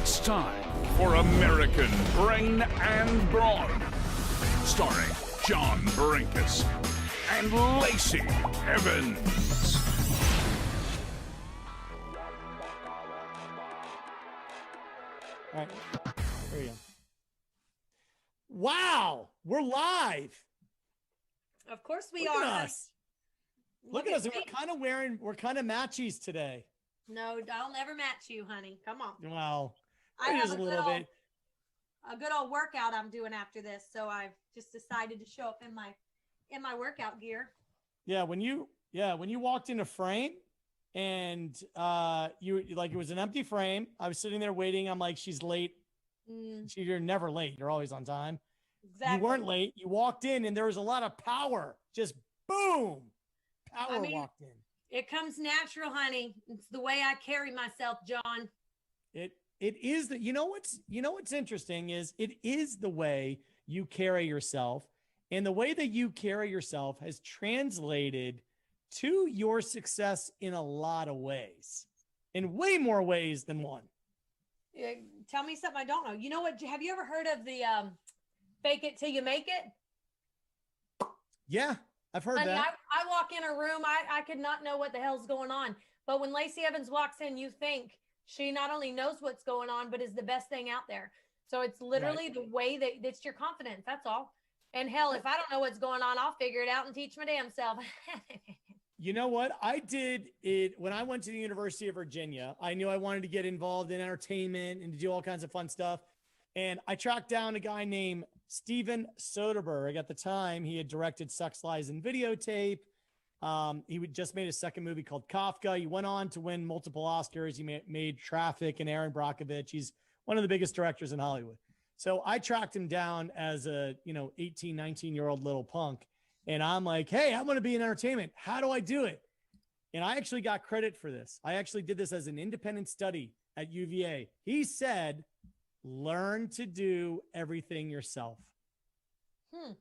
It's time for American Brain and Brawn, starring John Brinkus and Lacey Evans. All right, there you go. Wow, we're live. Of course we Look are. at us. Look at us. We're kind of matchies today. No, I'll never match you, honey. Come on. Wow. I have a little bit. a good old workout I'm doing after this, so I've just decided to show up in my workout gear. Yeah, when you walked into frame and you like it was an empty frame. I was sitting there waiting. I'm like, she's late. You're never late. You're always on time. Exactly. You weren't late. You walked in and there was a lot of power. Just boom. Power walked in. It comes natural, honey. It's the way I carry myself, John. It is that what's interesting is it is the way you carry yourself, and the way that you carry yourself has translated to your success in a lot of ways, in way more ways than one. Tell me something I don't know. You know what? Have you ever heard of the fake it till you make it? Yeah, I've heard that. I walk in a room, I could not know what the hell's going on. But when Lacey Evans walks in, you think she not only knows what's going on, but is the best thing out there. So it's literally the way that it's your confidence. That's all. And hell, if I don't know what's going on, I'll figure it out and teach my damn self. You know what? I did it when I went to the University of Virginia. I knew I wanted to get involved in entertainment and to do all kinds of fun stuff. And I tracked down a guy named Steven Soderbergh. At the time, he had directed Sex, Lies, and Videotape. He just made a second movie called Kafka. He went on to win multiple Oscars. He made Traffic and Aaron Brockovich. He's one of the biggest directors in Hollywood. So I tracked him down as a 18, 19-year-old little punk. And I'm like, hey, I want to be in entertainment. How do I do it? And I actually got credit for this. I actually did this as an independent study at UVA. He said, learn to do everything yourself.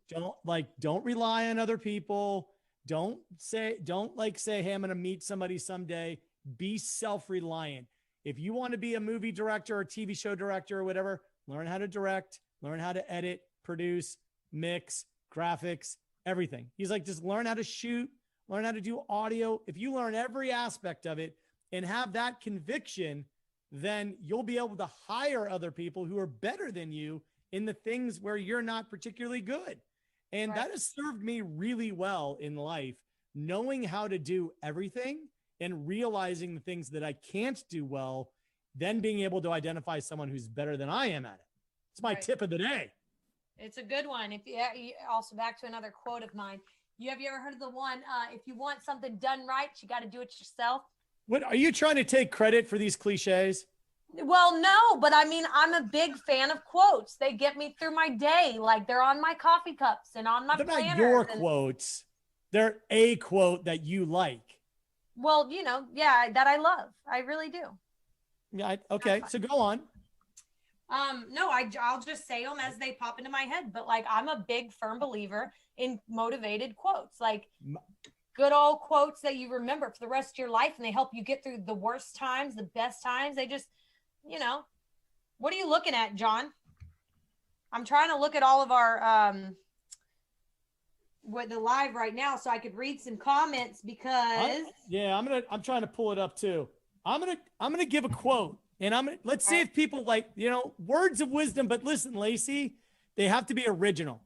Don't rely on other people. Don't say, hey, I'm going to meet somebody someday. Be self-reliant. If you want to be a movie director or TV show director or whatever, learn how to direct, learn how to edit, produce, mix, graphics, everything. He's like, just learn how to shoot, learn how to do audio. If you learn every aspect of it and have that conviction, then you'll be able to hire other people who are better than you in the things where you're not particularly good. And that has served me really well in life, knowing how to do everything and realizing the things that I can't do well, then being able to identify someone who's better than I am at it. It's my tip of the day. It's a good one. Also back to another quote of mine. Have you ever heard of the one, if you want something done right, you got to do it yourself? What are you trying to take credit for these cliches? Well, no, but I mean, I'm a big fan of quotes. They get me through my day. Like they're on my coffee cups and on my planners. They're not your quotes. They're a quote that you like. Well, that I love. I really do. Yeah. Okay. So go on. No, I'll just say them as they pop into my head. But like, I'm a big firm believer in motivated quotes, like good old quotes that you remember for the rest of your life, and they help you get through the worst times, the best times. They just, what are you looking at, John? I'm trying to look at all of our the live right now so I could read some comments because I'm trying to pull it up too. I'm gonna give a quote. And let's see if people words of wisdom. But listen, Lacey, they have to be original.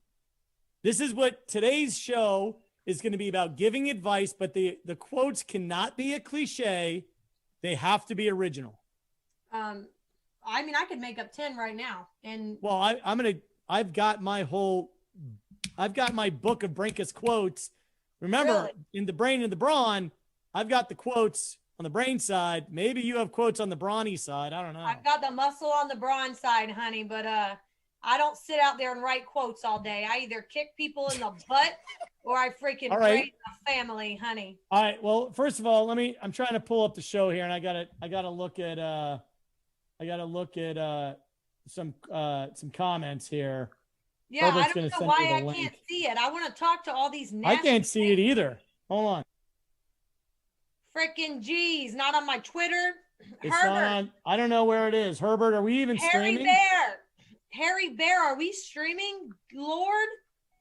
This is what today's show is going to be about, giving advice. But the quotes cannot be a cliche. They have to be original. I mean, I could make up 10 right now. And well, I've got my book of Brinkus quotes. Remember, in the brain and the brawn, I've got the quotes on the brain side. Maybe you have quotes on the brawny side. I don't know. I've got the muscle on the brawn side, honey, but I don't sit out there and write quotes all day. I either kick people in the butt or I freaking raise a family, honey. All right. Well, first of all, I'm trying to pull up the show here, and I gotta look at some comments here. Yeah, I don't know why I can't see it. I want to talk to all these nasty I can't see it either. Hold on. Freaking G's, not on my Twitter. It's not on. I don't know where it is. Herbert, are we even streaming? Harry Bear, are we streaming? Lord?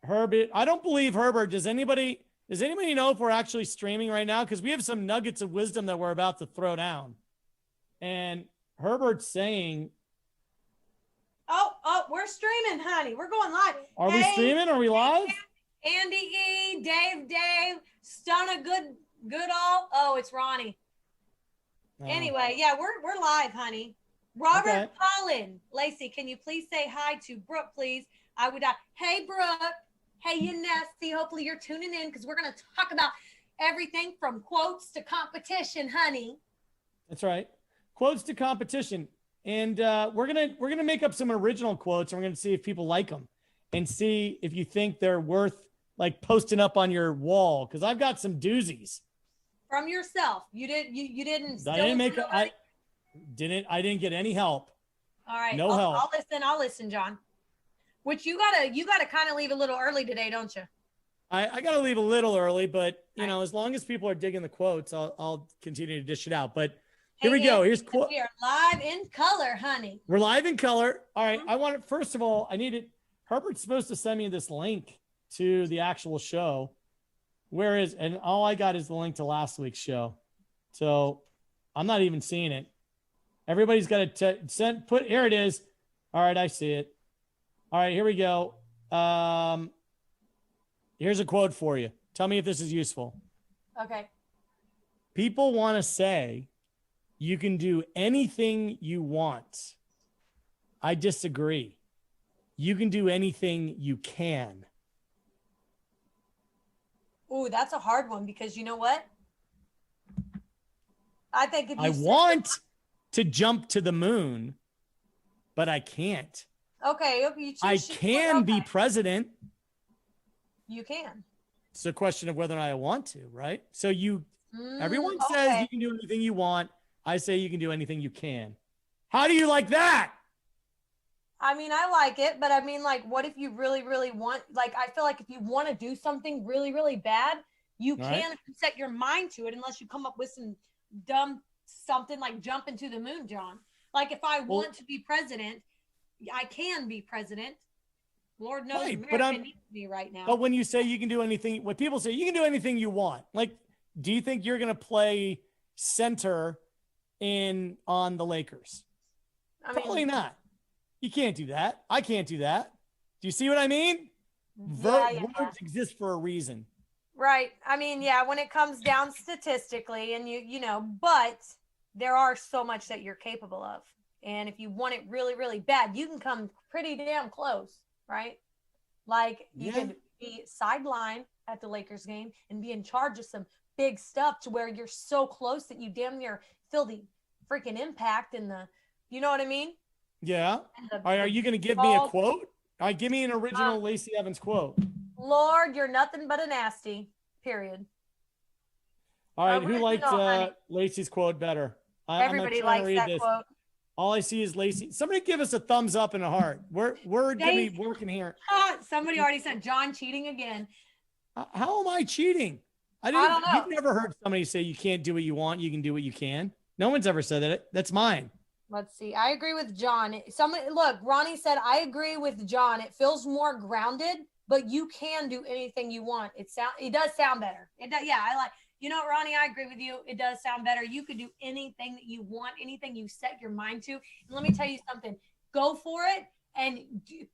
Herbert, I don't believe Herbert. Does anybody know if we're actually streaming right now? Because we have some nuggets of wisdom that we're about to throw down. And Herbert's saying, Oh, we're streaming, honey. We're going live. Are we streaming? Are we live? Andy E, Dave, Stunna, good all. Oh, it's Ronnie. Oh. Anyway, yeah, we're live, honey. Robert Collin, Lacey, can you please say hi to Brooke, please? I would. Hey, Brooke. Hey, you nasty. Hopefully you're tuning in because we're gonna talk about everything from quotes to competition, honey. That's right. Quotes to competition. And we're gonna make up some original quotes, and we're gonna see if people like them, and see if you think they're worth like posting up on your wall. Because I've got some doozies from yourself. You didn't. I didn't get any help. All right. No help. I'll listen, John. Which you gotta kind of leave a little early today, don't you? I gotta leave a little early, but you know, as long as people are digging the quotes, I'll continue to dish it out. But here we go. Here's quote. We are live in color, honey. We're live in color. All right. I want it. First of all, Herbert's supposed to send me this link to the actual show. And all I got is the link to last week's show. So I'm not even seeing it. Everybody's got to here it is. All right. I see it. All right, here we go. Here's a quote for you. Tell me if this is useful. Okay. People want to say you can do anything you want. I disagree. You can do anything you can. Ooh, that's a hard one because you know what? I think if you I want to jump to the moon, but I can't. Okay. I can be president. You can. It's a question of whether or not I want to, right? So everyone says you can do anything you want. I say you can do anything you can. How do you like that? I mean, I like it, but I mean, like, what if you really, really want, like, I feel like if you want to do something really, really bad, you can't set your mind to it unless you come up with some dumb something like jumping to the moon, John. Like if I want to be president, I can be president. Lord knows America needs me right now. But when you say you can do anything, what people say, you can do anything you want. Like, do you think you're going to play center on the Lakers? Probably not. You can't do that. I can't do that. Do you see what I mean? Words exist for a reason. Right. I mean, yeah, when it comes down statistically and you know, but there are so much that you're capable of. And if you want it really, really bad, you can come pretty damn close, right? Like you could be sidelined at the Lakers game and be in charge of some big stuff to where you're so close that you damn near feel the freaking impact and you know what I mean? Yeah. Are you going to give me a quote? All right, give me an original Lacey Evans quote. Lord, you're nothing but a nasty, period. All right, who liked Lacey's quote better? Everybody likes that quote. All I see is Lacey. Somebody give us a thumbs up and a heart. We're going to be working here. Somebody already said John cheating again. How am I cheating? I don't know. You've never heard somebody say you can't do what you want. You can do what you can. No one's ever said that. That's mine. Let's see. I agree with John. Look, Ronnie said, I agree with John. It feels more grounded, but you can do anything you want. It does sound better. It does. Yeah. I like, you know what, Ronnie, I agree with you. It does sound better. You could do anything that you want, anything you set your mind to. And let me tell you something, go for it and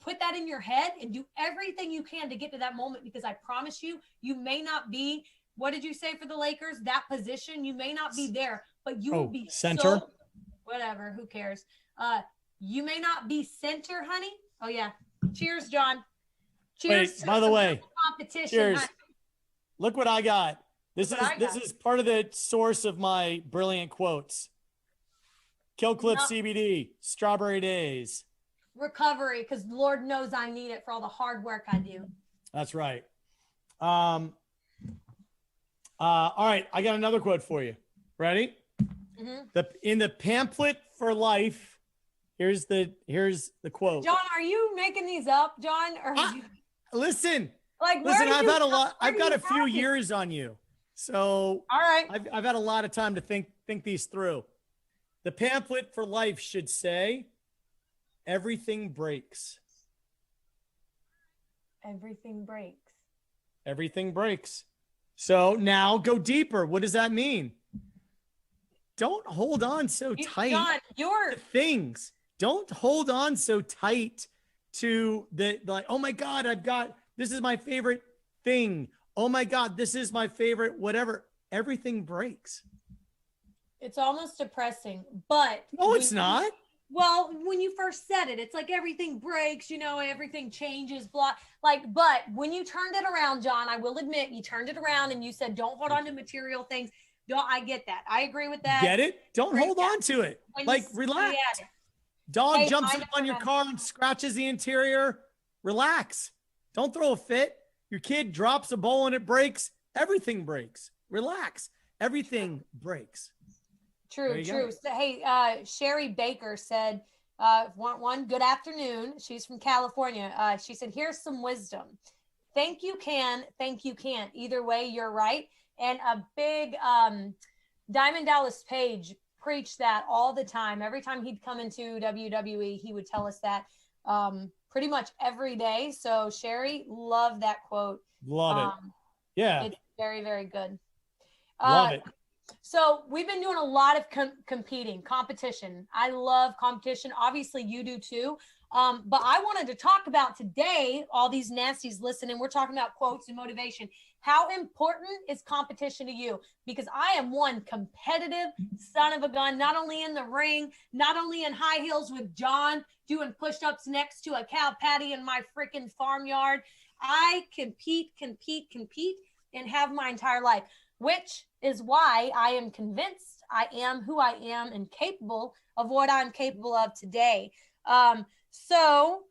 put that in your head and do everything you can to get to that moment. Because I promise you, you may not be, what did you say for the Lakers? That position, you may not be there, but you will be center. Whatever, who cares? You may not be center, honey. Oh yeah. Cheers, John. Cheers. Wait, by the way, competition. Cheers. Honey. Look what I got. This is part of the source of my brilliant quotes. Kill Cliff CBD, Strawberry Days. Recovery, because Lord knows I need it for all the hard work I do. That's right. All right, I got another quote for you. Ready? Mm-hmm. In the pamphlet for life, here's the quote. John, are you making these up, John? Or listen, I've got a few years on you, so all right, I've had a lot of time to think these through. The pamphlet for life should say, everything breaks. Everything breaks. Everything breaks. So now go deeper. What does that mean? Don't hold on so tight John, to things. Don't hold on so tight to like, oh my God, this is my favorite thing. Oh my God, this is my favorite, whatever. Everything breaks. It's almost depressing, but no, it's not. Well, when you first said it, it's like everything breaks, everything changes, blah. But when you turned it around, John, I will admit you turned it around and you said, don't hold on to material things. I get that. I agree with that. Get it? Don't hold on to it. Relax. Dog jumps up on your car and scratches the interior. Relax. Don't throw a fit. Your kid drops a bowl and it breaks. Everything breaks. Relax. Everything breaks. True. So, hey, Sherry Baker said, one, good afternoon. She's from California. She said, here's some wisdom. Think you can, think you can't. Either way, you're right. And a big Diamond Dallas Page preached that all the time. Every time he'd come into WWE, he would tell us that pretty much every day. So Sherry, love that quote. Love it. Yeah. It's very, very good. Love it. So we've been doing a lot of competition. I love competition. Obviously you do too. But I wanted to talk about today, all these nasties listening, we're talking about quotes and motivation. How important is competition to you? Because I am one competitive son of a gun, not only in the ring, not only in high heels with John doing push-ups next to a cow patty in my freaking farmyard. I compete, and have my entire life, which is why I am convinced I am who I am and capable of what I'm capable of today. So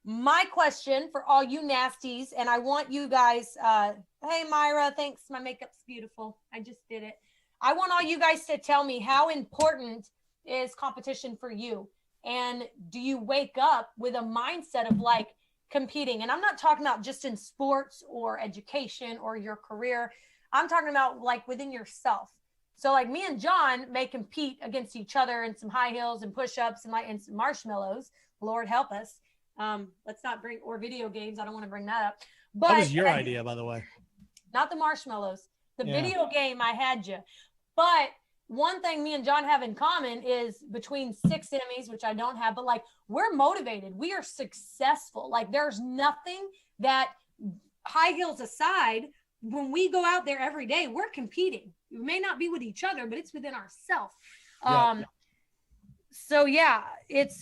my question for all you nasties, and I want you guys, hey, Myra, thanks. My makeup's beautiful. I just did it. I want all you guys to tell me how important is competition for you? And do you wake up with a mindset of like competing? And I'm not talking about just in sports or education or your career. I'm talking about like within yourself. So like me and John may compete against each other in some high heels and push-ups and some marshmallows. Lord help us. Let's not bring, or video games. I don't want to bring that up. But that was your idea, by the way. Not the marshmallows. The video game, I had you. But one thing me and John have in common is between 6 enemies, which I don't have, but like we're motivated. We are successful. Like there's nothing that, high heels aside, when we go out there every day, we're competing. We may not be with each other, but it's within ourselves. So yeah,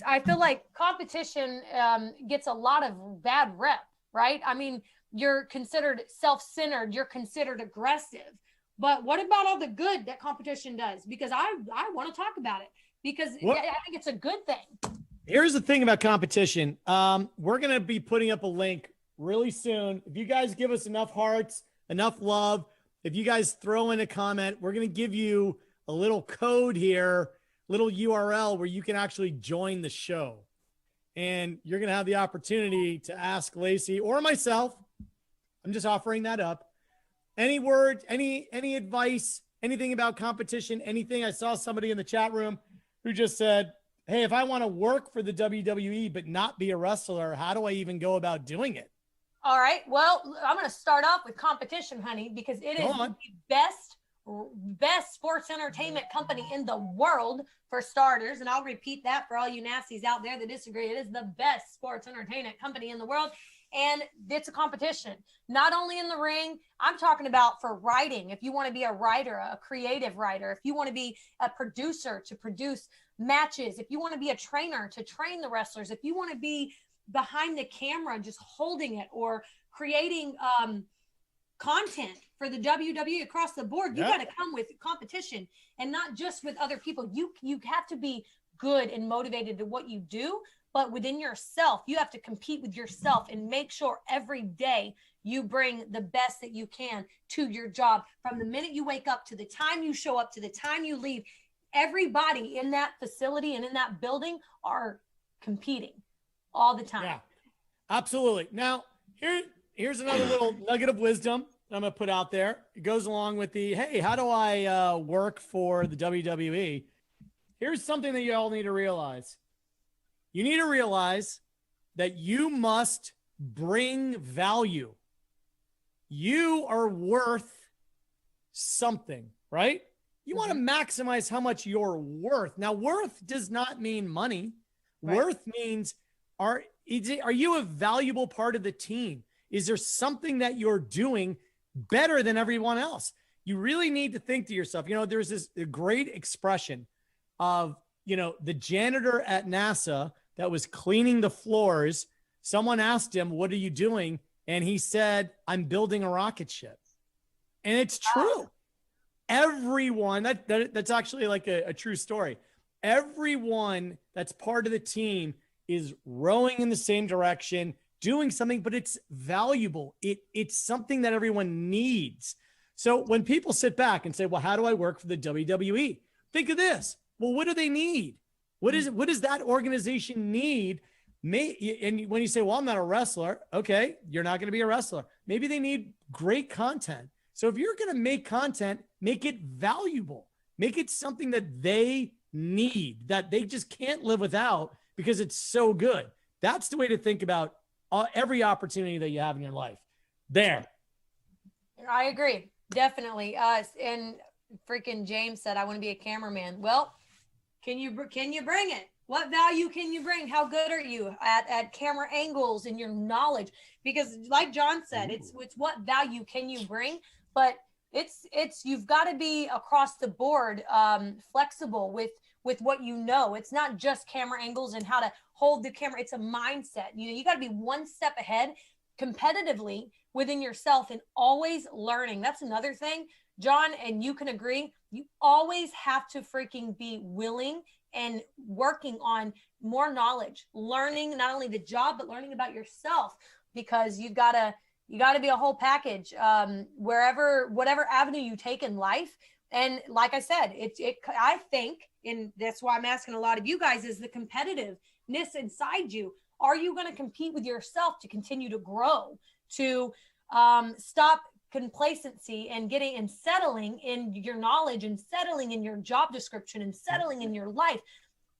I feel like competition gets a lot of bad rep, right? I mean, you're considered self-centered, you're considered aggressive, but what about all the good that competition does? Because I want to talk about it because I think it's a good thing. Here's the thing about competition. We're going to be putting up a link really soon. If you guys give us enough hearts, enough love, if you guys throw in a comment, we're going to give you a little code here, little URL where you can actually join the show. And you're going to have the opportunity to ask Lacey or myself. I'm just offering that up. Any word, any advice, anything about competition, anything. I saw somebody in the chat room who just said, hey, if I want to work for the WWE but not be a wrestler, how do I even go about doing it? All right. Well, I'm going to start off with competition, honey, because it is the best sports entertainment company in the world for starters. And I'll repeat that for all you nasties out there that disagree. It is the best sports entertainment company in the world. And it's a competition, not only in the ring. I'm talking about for writing. If you want to be a writer, a creative writer, if you want to be a producer to produce matches, if you want to be a trainer to train the wrestlers, if you want to be behind the camera, just holding it or creating content for the WWE across the board, you got to come with competition and not just with other people. You have to be good and motivated to what you do, but within yourself, you have to compete with yourself and make sure every day you bring the best that you can to your job. From the minute you wake up to the time you show up to the time you leave, everybody in that facility and in that building are competing all the time. Yeah, absolutely. Now, here's another little nugget of wisdom I'm going to put out there. It goes along with the, hey, how do I work for the WWE? Here's something that you all need to realize. You need to realize that you must bring value. You are worth something, right? You want to maximize how much you're worth. Now, worth does not mean money. Right. Worth means, are you a valuable part of the team? Is there something that you're doing better than everyone else? You really need to think to yourself, there's this great expression of, the janitor at NASA that was cleaning the floors. Someone asked him, "What are you doing?" And he said, "I'm building a rocket ship." And it's true. Everyone, that's actually like a true story. Everyone that's part of the team is rowing in the same direction, doing something, but it's valuable. It's something that everyone needs. So when people sit back and say, well, how do I work for the WWE? Think of this. Well, what do they need? What does that organization need? And when you say, well, I'm not a wrestler, okay, you're not going to be a wrestler. Maybe they need great content. So if you're going to make content, make it valuable. Make it something that they need, that they just can't live without because it's so good. That's the way to think about every opportunity that you have in your life. There. I agree. Definitely. And freaking James said, I want to be a cameraman. Well, can you bring it? What value can you bring? How good are you at camera angles and your knowledge? Because like John said, it's what value can you bring? But it's you've got to be across the board flexible with what you know. It's not just camera angles and how to hold the camera. It's a mindset. You got to be one step ahead competitively within yourself and always learning. That's another thing, John, and you can agree. You always have to freaking be willing and working on more knowledge, learning not only the job, but learning about yourself, because you got to be a whole package, whatever avenue you take in life. And like I said, I think, and that's why I'm asking a lot of you guys, is the competitiveness inside you. Are you going to compete with yourself to continue to grow, to stop complacency and settling in your knowledge and settling in your job description and settling in your life?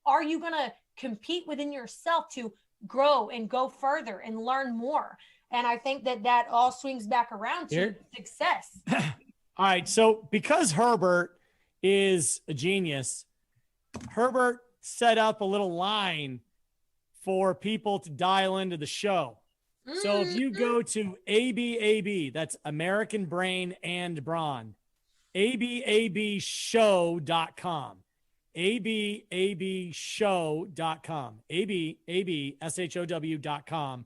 Are you going to compete within yourself to grow and go further and learn more? And I think that all swings back around to success. All right. So because Herbert is a genius, Herbert set up a little line for people to dial into the show. So if you go to ABAB, that's American Brain and Brawn, ABABshow.com, ABABshow.com, ABABshow.com.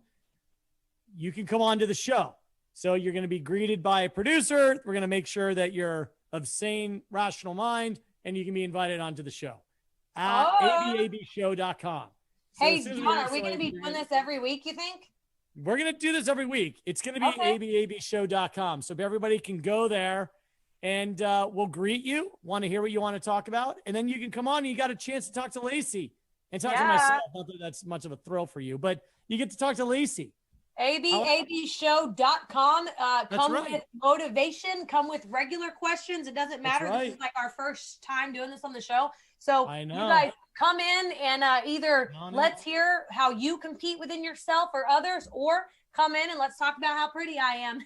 You can come on to the show. So you're going to be greeted by a producer. We're going to make sure that you're of sane, rational mind, and you can be invited onto the show at ABABshow.com. So hey, John, are we going to be doing this every week, you think? We're going to do this every week. It's going to be ABABshow.com. So everybody can go there and we'll greet you, want to hear what you want to talk about. And then you can come on and you got a chance to talk to Lacey and talk to myself. Not that that's much of a thrill for you, but you get to talk to Lacey. ABABshow.com. Come with motivation, come with regular questions. It doesn't matter. This is like our first time doing this on the show. So you guys come in and either let's hear how you compete within yourself or others, or come in and let's talk about how pretty I am.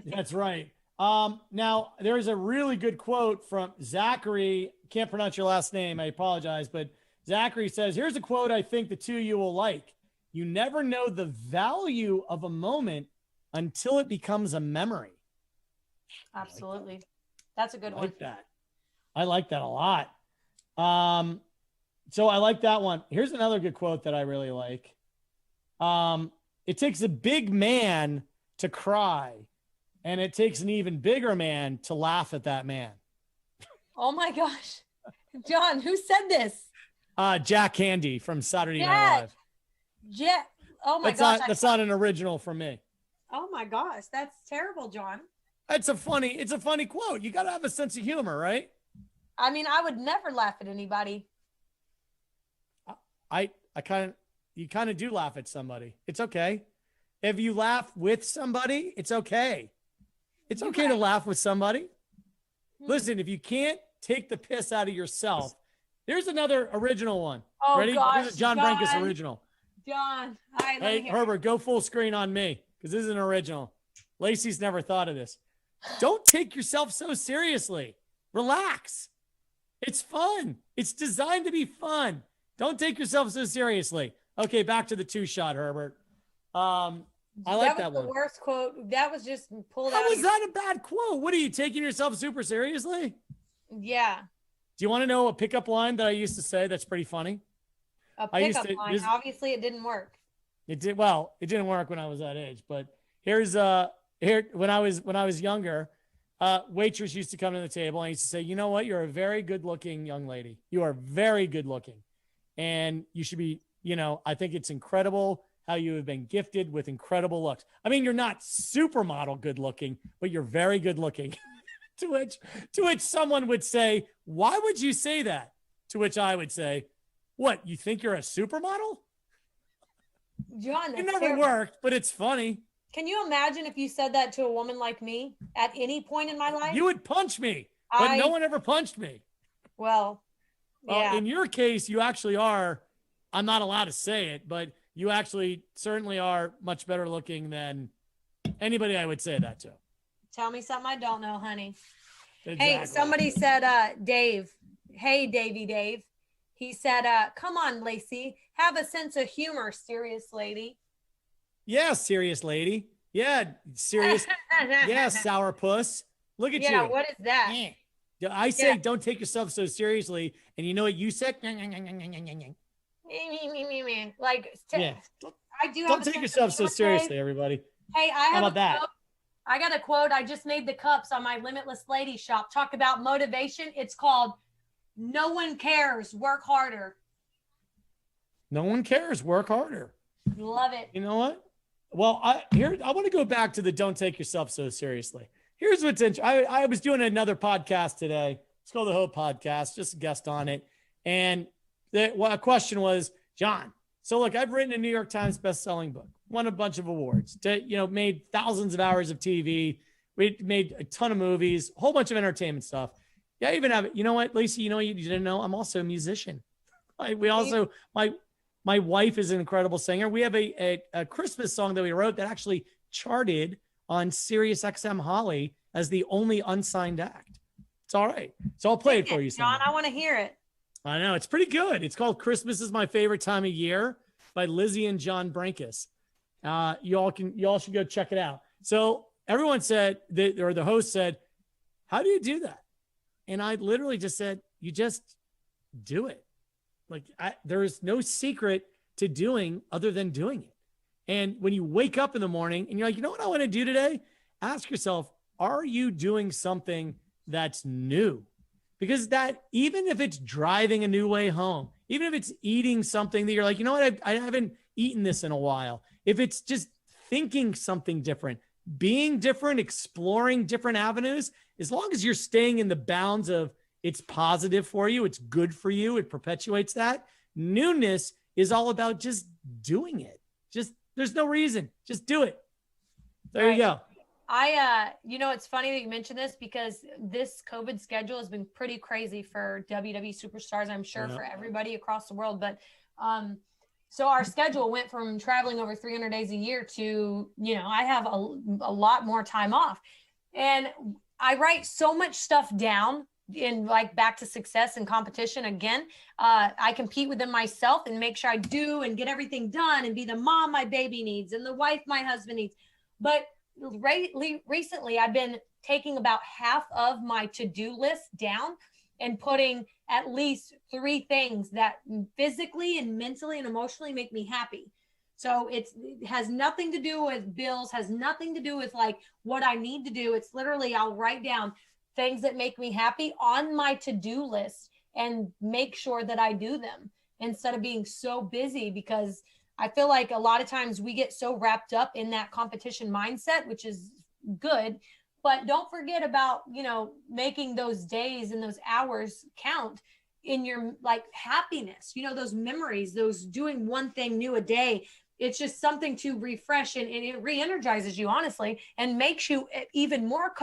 That's right. Now there's a really good quote from Zachary. Can't pronounce your last name. I apologize, but Zachary says, here's a quote I think the two of you will like. You never know the value of a moment until it becomes a memory. Absolutely. That's a good one. I like that a lot. So I like that one. Here's another good quote that I really like. It takes a big man to cry, and it takes an even bigger man to laugh at that man. Oh my gosh. John, who said this? Jack Handy from Saturday Night Live. Yeah. Oh my gosh. That's not an original from me. Oh my gosh. That's terrible, John. It's a funny quote. You got to have a sense of humor, right? I mean, I would never laugh at anybody. You kind of do laugh at somebody. It's okay. If you laugh with somebody, it's okay. It's okay to laugh with somebody. Listen, if you can't take the piss out of yourself, Here's another original one. Oh, Ready? gosh, Here's a John Brinkus original. John. All right, let Hey, me hear Herbert, go full screen on me because this is an original. Lacey's never thought of this. Don't take yourself so seriously. Relax. It's fun. It's designed to be fun. Don't take yourself so seriously. Okay, back to the 2-shot, Herbert. I like that was one. the worst quote. That was just pulled How out. was that a bad quote? What are you taking yourself super seriously? Yeah. Do you want to know a pickup line that I used to say that's pretty funny? A I used pickup to- line. this- Obviously, it didn't work. It did well. It didn't work when I was that age, but here's here when I was younger, waitress used to come to the table and I used to say, you know what, you're a very good looking young lady. You are very good looking, and you should be. I think it's incredible how you have been gifted with incredible looks. I mean, you're not supermodel good looking, but you're very good looking. to which someone would say, why would you say that? To which I would say, what, you think you're a supermodel? John, It that's never terrible. worked, but it's funny. Can you imagine if you said that to a woman like me at any point in my life? You would punch me, but no one ever punched me. Well, yeah. In your case, you actually are, I'm not allowed to say it, but you actually certainly are much better looking than anybody I would say that to. Tell me something I don't know, honey. Exactly. Hey, somebody said, Dave. Hey, Dave. He said, come on, Lacey. Have a sense of humor, serious lady. Yeah, serious lady. Yeah, serious. Yeah, sourpuss. Look at you. Yeah, what is that? I say, Yeah. don't take yourself so seriously. And you know what you said? Like, Yeah. I do. Don't take yourself so seriously, everybody. Hey, I have How about that? quote. I got a quote. I just made the cups on my Limitless Lady shop. Talk about motivation. It's called "No one cares. Work harder." No one cares. Work harder. Love it. You know what? Well, I want to go back to the don't take yourself so seriously. Here's what's interesting. I was doing another podcast today. It's called the Hope Podcast, just a guest on it. And a question was, John, so look, I've written a New York Times best-selling book, won a bunch of awards, made thousands of hours of TV. We made a ton of movies, a whole bunch of entertainment stuff. Yeah, I even have, you know what, Lacey, you know what you didn't know? I'm also a musician. My wife is an incredible singer. We have a Christmas song that we wrote that actually charted on Sirius XM Holly as the only unsigned act. It's all right. So I'll play it for you, John. I want to hear it. I know. It's pretty good. It's called Christmas is My Favorite Time of Year by Lizzie and John Brinkus. Y'all should go check it out. So everyone said, the host said, how do you do that? And I literally just said, you just do it. Like there is no secret to doing other than doing it. And when you wake up in the morning and you're like, you know what I want to do today? Ask yourself, are you doing something that's new? Because that, even if it's driving a new way home, even if it's eating something that you're like, you know what, I haven't eaten this in a while. If it's just thinking something different, being different, exploring different avenues, as long as you're staying in the bounds of it's positive for you, it's good for you, it perpetuates that. Newness is all about just doing it. There's no reason. Just do it. There you go. It's funny that you mentioned this because this COVID schedule has been pretty crazy for WWE superstars, I'm sure, for everybody across the world. But so our schedule went from traveling over 300 days a year to, I have a lot more time off. And I write so much stuff down in like back to success and competition again. I compete within myself and make sure I do and get everything done and be the mom my baby needs and the wife my husband needs. But recently I've been taking about half of my to-do list down and putting at least 3 things that physically and mentally and emotionally make me happy. So it has nothing to do with bills, has nothing to do with like what I need to do. It's literally, I'll write down things that make me happy on my to-do list and make sure that I do them instead of being so busy, because I feel like a lot of times we get so wrapped up in that competition mindset, which is good, but don't forget about, making those days and those hours count in your like happiness, those memories, those doing one thing new a day. It's just something to refresh and it re-energizes you, honestly, and makes you even more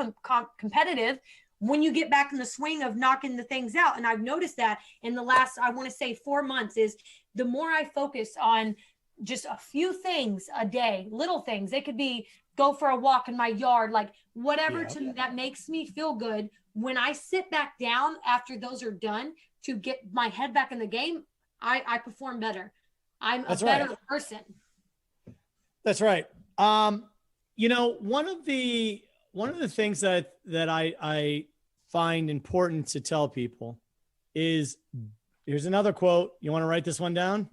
competitive when you get back in the swing of knocking the things out. And I've noticed that in the last, I want to say 4 months, is the more I focus on just a few things a day, little things. They could be go for a walk in my yard, like whatever that makes me feel good. When I sit back down after those are done to get my head back in the game, I perform better. I'm a better person. That's right. You know, one of the things that I find important to tell people is, here's another quote. You want to write this one down?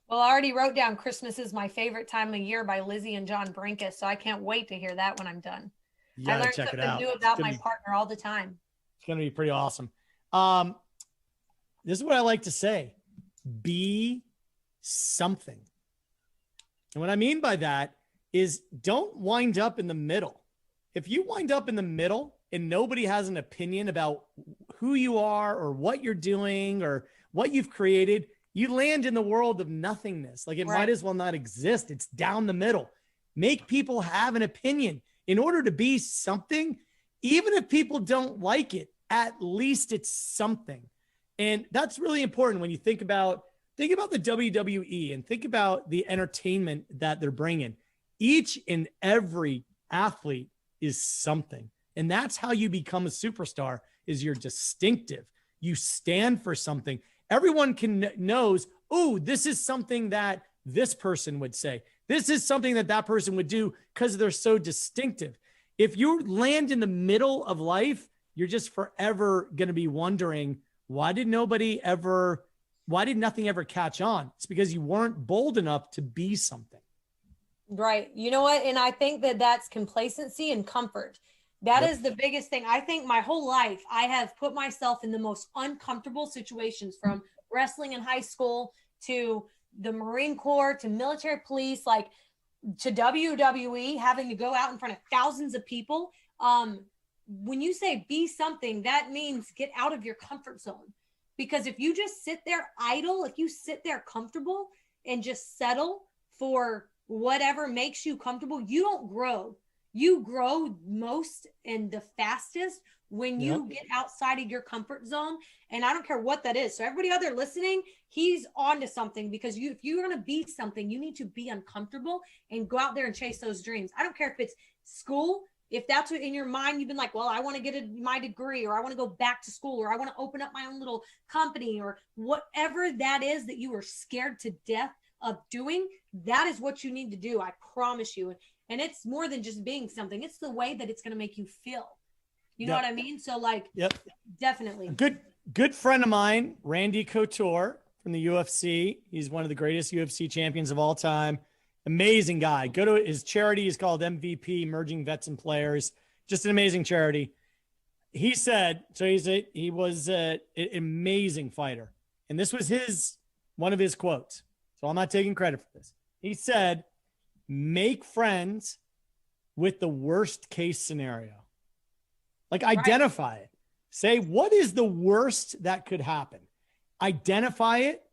Well, I already wrote down "Christmas is my favorite time of year" by Lizzie and John Brinkus, so I can't wait to hear that when I'm done. I learn something new about my partner all the time. It's going to be pretty awesome. This is what I like to say: be something. And what I mean by that is, don't wind up in the middle. If you wind up in the middle and nobody has an opinion about who you are or what you're doing or what you've created, you land in the world of nothingness. Like, it might as well not exist. It's down the middle. Make people have an opinion. In order to be something, even if people don't like it, at least it's something. And that's really important when you think about the WWE and think about the entertainment that they're bringing. Each and every athlete is something. And that's how you become a superstar, is you're distinctive. You stand for something. Everyone knows, oh, this is something that this person would say. This is something that that person would do, because they're so distinctive. If you land in the middle of life, you're just forever going to be wondering, why did nothing ever catch on? It's because you weren't bold enough to be something. Right. You know what? And I think that that's complacency and comfort. That is the biggest thing. I think my whole life, I have put myself in the most uncomfortable situations, from wrestling in high school to the Marine Corps to military police, like to WWE, having to go out in front of thousands of people. When you say be something, that means get out of your comfort zone. Because if you just sit there idle, if you sit there comfortable and just settle for whatever makes you comfortable, you don't grow. You grow most and the fastest when you get outside of your comfort zone. And I don't care what that is. So everybody out there listening, he's on to something, because if you're going to be something, you need to be uncomfortable and go out there and chase those dreams. I don't care if it's school. If that's what in your mind, you've been like, well, I want to get my degree, or I want to go back to school, or I want to open up my own little company, or whatever that is that you are scared to death of doing, that is what you need to do. I promise you. And it's more than just being something. It's the way that it's going to make you feel. You know what I mean? So like, definitely. Good friend of mine, Randy Couture from the UFC. He's one of the greatest UFC champions of all time. Amazing guy. Go to his charity. Is called MVP, Merging Vets and Players. Just an amazing charity. He said, so he was an amazing fighter. And this was one of his quotes. So I'm not taking credit for this. He said, make friends with the worst case scenario. Like, identify it. Say, what is the worst that could happen? Identify it,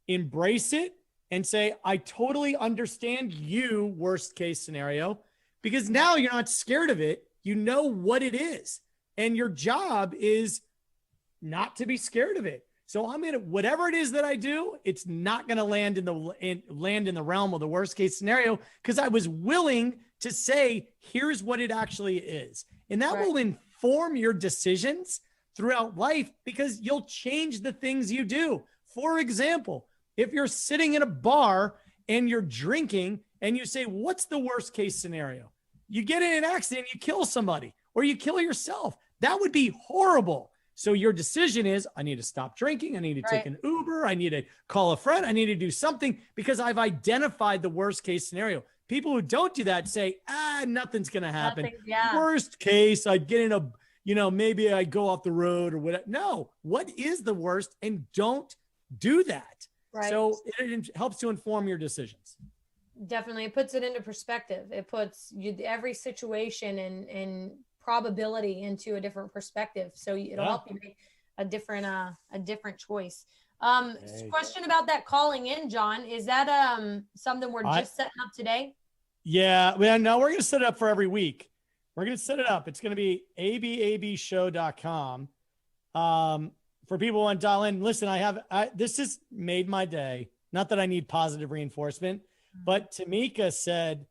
embrace it, and say, I totally understand you, worst case scenario, because now you're not scared of it. You know what it is. And your job is not to be scared of it. So I'm going to, whatever it is that I do, it's not going to land in the realm of the worst case scenario, because I was willing to say, here's what it actually is. And that will inform your decisions throughout life, because you'll change the things you do. For example, if you're sitting in a bar and you're drinking and you say, what's the worst case scenario? You get in an accident, you kill somebody, or you kill yourself. That would be horrible. So your decision is, I need to stop drinking. I need to take an Uber. I need to call a friend. I need to do something, because I've identified the worst case scenario. People who don't do that say, nothing's going to happen. Worst case, I'd get in a, maybe I go off the road or whatever. No, what is the worst? And don't do that. So it helps to inform your decisions. Definitely. It puts it into perspective. It puts every situation and probability into a different perspective. So it'll help you make a different choice. Question about that calling in, John. Is that something we're just setting up today? Yeah. Well, no, we're going to set it up for every week. We're going to set it up. It's going to be ababshow.com. For people who want to dial in, listen, this has made my day. Not that I need positive reinforcement, but Tamika said,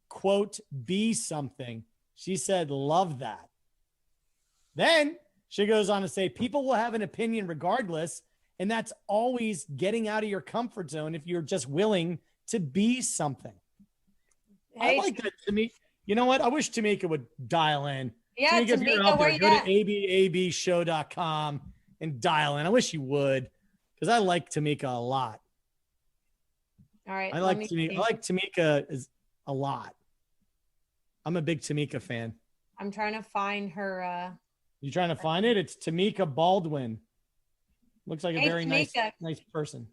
quote, be something. She said, love that. Then she goes on to say, people will have an opinion regardless. And that's always getting out of your comfort zone if you're just willing to be something. Hey, I like that, Tamika. You know what? I wish Tamika would dial in. Yeah, Tamika, if you're Tamika, out where there, you go at? to ababshow.com and dial in. I wish you would, because I like Tamika a lot. All right. I like Tamika is a lot. I'm a big Tamika fan. I'm trying to find her. You trying to find it? It's Tamika Baldwin. Looks like a very nice person.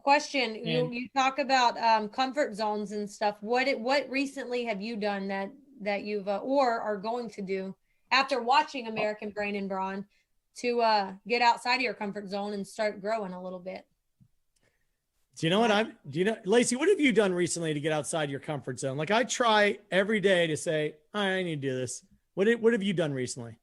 Question. You talk about comfort zones and stuff. What recently have you done that you've or are going to do after watching American Brain and Brawn to get outside of your comfort zone and start growing a little bit? Do you know what Lacey, what have you done recently to get outside your comfort zone? Like I try every day to say, all right, I need to do this. What have you done recently?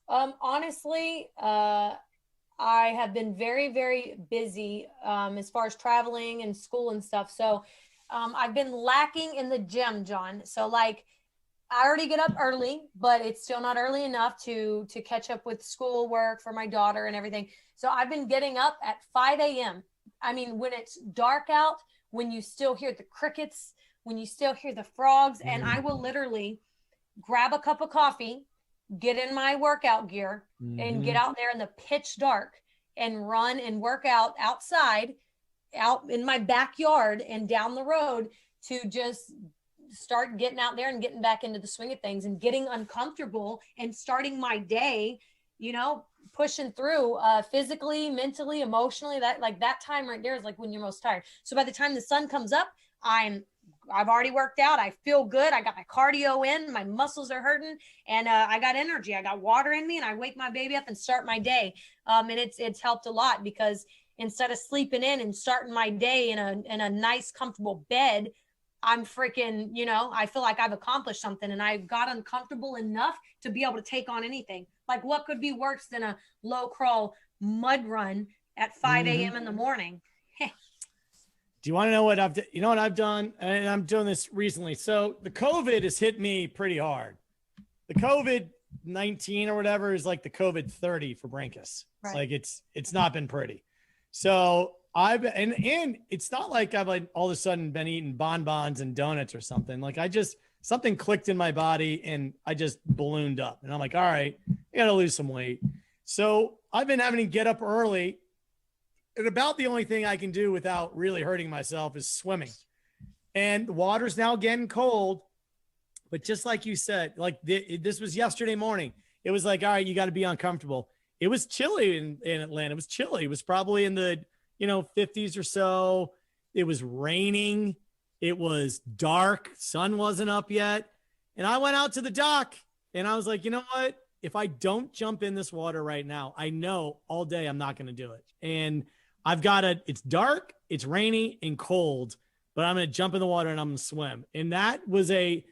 Honestly, I have been very, very busy as far as traveling and school and stuff. So I've been lacking in the gym, John. So like I already get up early, but it's still not early enough to catch up with school work for my daughter and everything. So I've been getting up at 5 a.m. I mean, when it's dark out, when you still hear the crickets, when you still hear the frogs, and I will literally grab a cup of coffee, get in my workout gear and get out there in the pitch dark and run and work out outside, out in my backyard and down the road to just start getting out there and getting back into the swing of things and getting uncomfortable and starting my day, pushing through physically, mentally, emotionally. That time right there is like when you're most tired. So by the time the sun comes up, I've already worked out. I feel good. I got my cardio in. My muscles are hurting, and I got energy. I got water in me, and I wake my baby up and start my day. And it's helped a lot because instead of sleeping in and starting my day in a nice, comfortable bed, I'm freaking, I feel like I've accomplished something, and I got uncomfortable enough to be able to take on anything. Like what could be worse than a low crawl mud run at 5 a.m. in the morning? Do you want to know what I've done? You know what I've done? And I'm doing this recently. So the COVID has hit me pretty hard. The COVID-19 or whatever is like the COVID-30 for Brinkus. Right. Like it's not been pretty. So and it's not like I've like all of a sudden been eating bonbons and donuts or something. Like something clicked in my body and I just ballooned up. And I'm like, all right, I got to lose some weight. So I've been having to get up early. And about the only thing I can do without really hurting myself is swimming. And the water's now getting cold. But just like you said, like this was yesterday morning. It was like, all right, you got to be uncomfortable. It was chilly in Atlanta. It was chilly. It was probably in the 50s or so. It was raining. It was dark. Sun wasn't up yet. And I went out to the dock and I was like, you know what? If I don't jump in this water right now, I know all day I'm not going to do it. And it's dark, it's rainy and cold, but I'm going to jump in the water and I'm going to swim. And that was I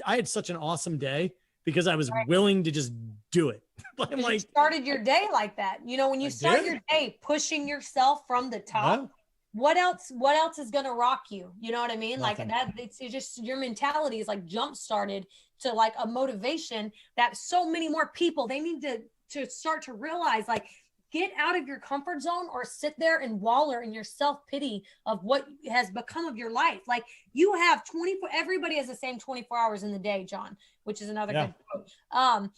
had such an awesome day because I was willing to just do it. I'm like, you started your day like that. When you start your day pushing yourself from the top, what else is going to rock you? You know what I mean? Nothing. Like that, it's just your mentality is like jump started to like a motivation that so many more people, they need to start to realize, like, get out of your comfort zone or sit there and waller in your self-pity of what has become of your life. Like you have everybody has the same 24 hours in the day, John, which is another good quote.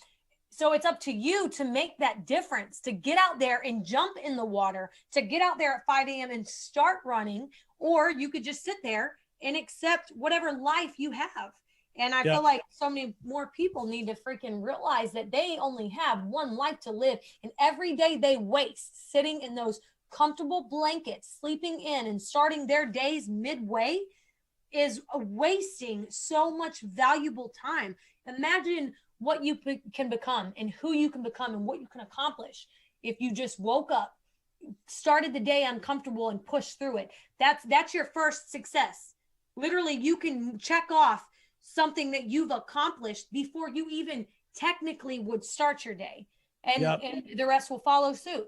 So it's up to you to make that difference, to get out there and jump in the water, to get out there at 5 a.m. and start running, or you could just sit there and accept whatever life you have. And I feel like so many more people need to freaking realize that they only have one life to live. And every day they waste sitting in those comfortable blankets, sleeping in and starting their days midway is wasting so much valuable time. Imagine what you can become and who you can become and what you can accomplish if you just woke up, started the day uncomfortable and pushed through it. That's your first success. Literally, you can check off something that you've accomplished before you even technically would start your day. And, and the rest will follow suit.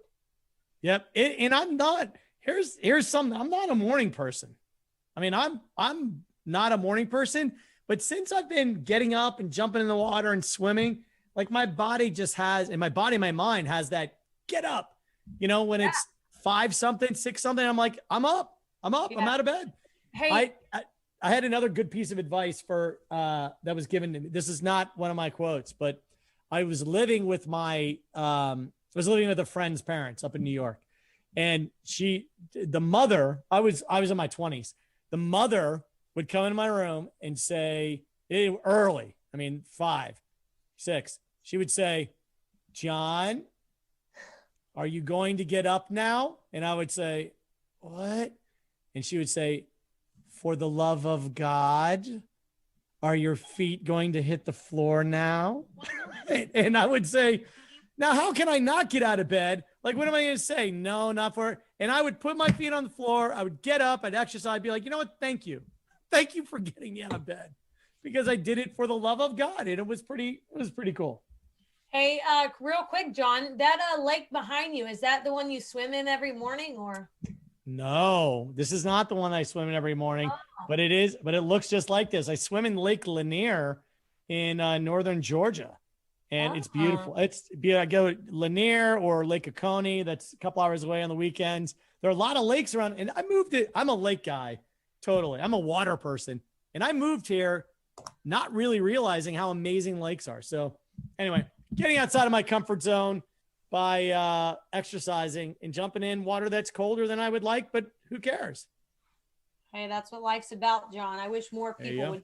Yep. And I'm not, here's something. I'm not a morning person. I mean, I'm not a morning person, but since I've been getting up and jumping in the water and swimming, like my body just has, and my mind has that get up, you know, when it's 5 something, 6 something, I'm like, I'm up, I'm out of bed. Hey, I had another good piece of advice for, that was given to me. This is not one of my quotes, but I was living with a friend's parents up in New York. And the mother, I was in my 20s. The mother would come in my room and say, early, 5, 6, she would say, John, are you going to get up now? And I would say, what? And she would say, for the love of God, are your feet going to hit the floor now? And I would say, now, how can I not get out of bed? Like, what am I going to say? No, not for it. And I would put my feet on the floor. I would get up. I'd exercise. I'd be like, you know what? Thank you. Thank you for getting me out of bed, because I did it for the love of God. And it was pretty cool. Hey, real quick, John, that lake behind you, is that the one you swim in every morning, or? No, this is not the one I swim in every morning, but it looks just like this. I swim in Lake Lanier in northern Georgia, and it's beautiful. I go Lanier or Lake Oconee. That's a couple hours away on the weekends. There are a lot of lakes around, and I'm a lake guy. Totally. I'm a water person, and I moved here not really realizing how amazing lakes are. So anyway, getting outside of my comfort zone by exercising and jumping in water that's colder than I would like, but who cares? Hey, that's what life's about, John. I wish more people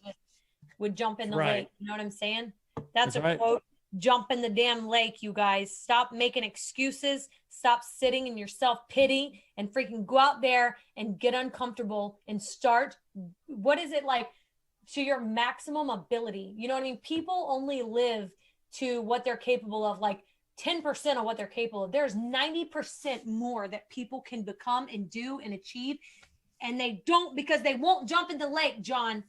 would jump in the lake. You know what I'm saying? That's a quote. Jump in the damn lake, you guys. Stop making excuses. Stop sitting in your self-pity and freaking go out there and get uncomfortable and start. What is it like? To your maximum ability. You know what I mean? People only live to what they're capable of, like 10% of what they're capable of. There's 90% more that people can become and do and achieve. And they don't, because they won't jump in the lake, John.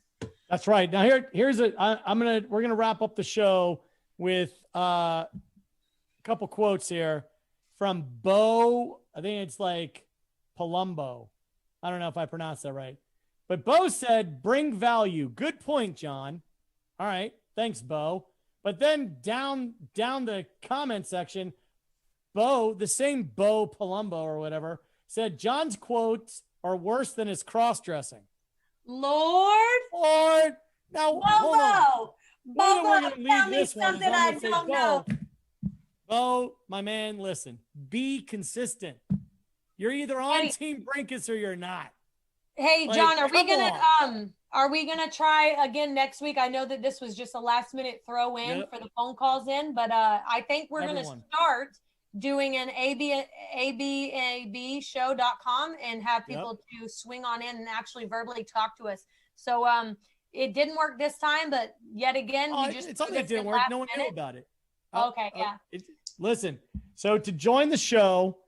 That's right. Now we're going to wrap up the show with a couple quotes here from Bo. I think it's like Palumbo. I don't know if I pronounced that right, but Bo said, bring value. Good point, John. All right. Thanks, Bo. But then down the comment section, Bo, the same Bo Palumbo or whatever, said John's quotes are worse than his cross-dressing. Lord. Now, hold on. Bobo, tell me something I don't know. Bo, my man, listen. Be consistent. You're either on Team Brinkus or you're not. Hey, John, are we gonna try again next week? I know that this was just a last minute throw in for the phone calls in, but I think we're gonna start doing an ababshow.com and have people to swing on in and actually verbally talk to us. So it didn't work this time, but yet again, it's something that didn't work. No one knew about it. Okay, listen, so to join the show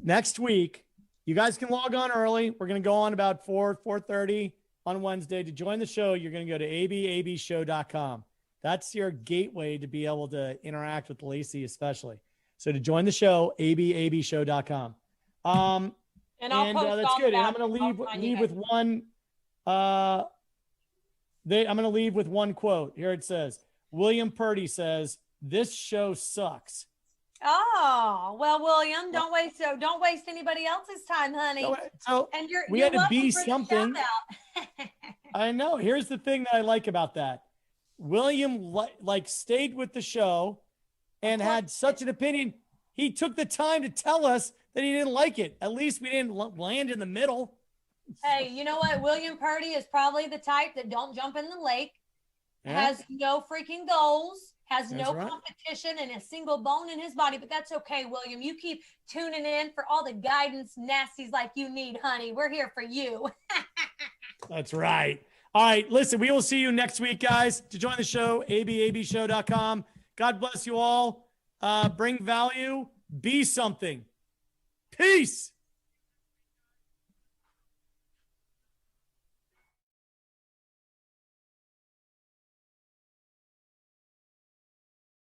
next week, you guys can log on early. We're going to go on about 4:30 on Wednesday. To join the show, you're going to go to ababshow.com. That's your gateway to be able to interact with Lacey, especially. So to join the show, ababshow.com. And that's good. And I'm going to leave with one. I'm going to leave with one quote. Here it says, William Purdy says, "This show sucks." Oh, well, William, don't waste anybody else's time, honey. And we had to be something. I know. Here's the thing that I like about that. William stayed with the show and had such an opinion. He took the time to tell us that he didn't like it. At least we didn't land in the middle. Hey, you know what? William Purdy is probably the type that don't jump in the lake, has no freaking goals, has no competition and a single bone in his body. But that's okay, William. You keep tuning in for all the guidance nasties like you need, honey. We're here for you. That's right. All right. Listen, we will see you next week, guys. To join the show, ababshow.com. God bless you all. Bring value. Be something. Peace.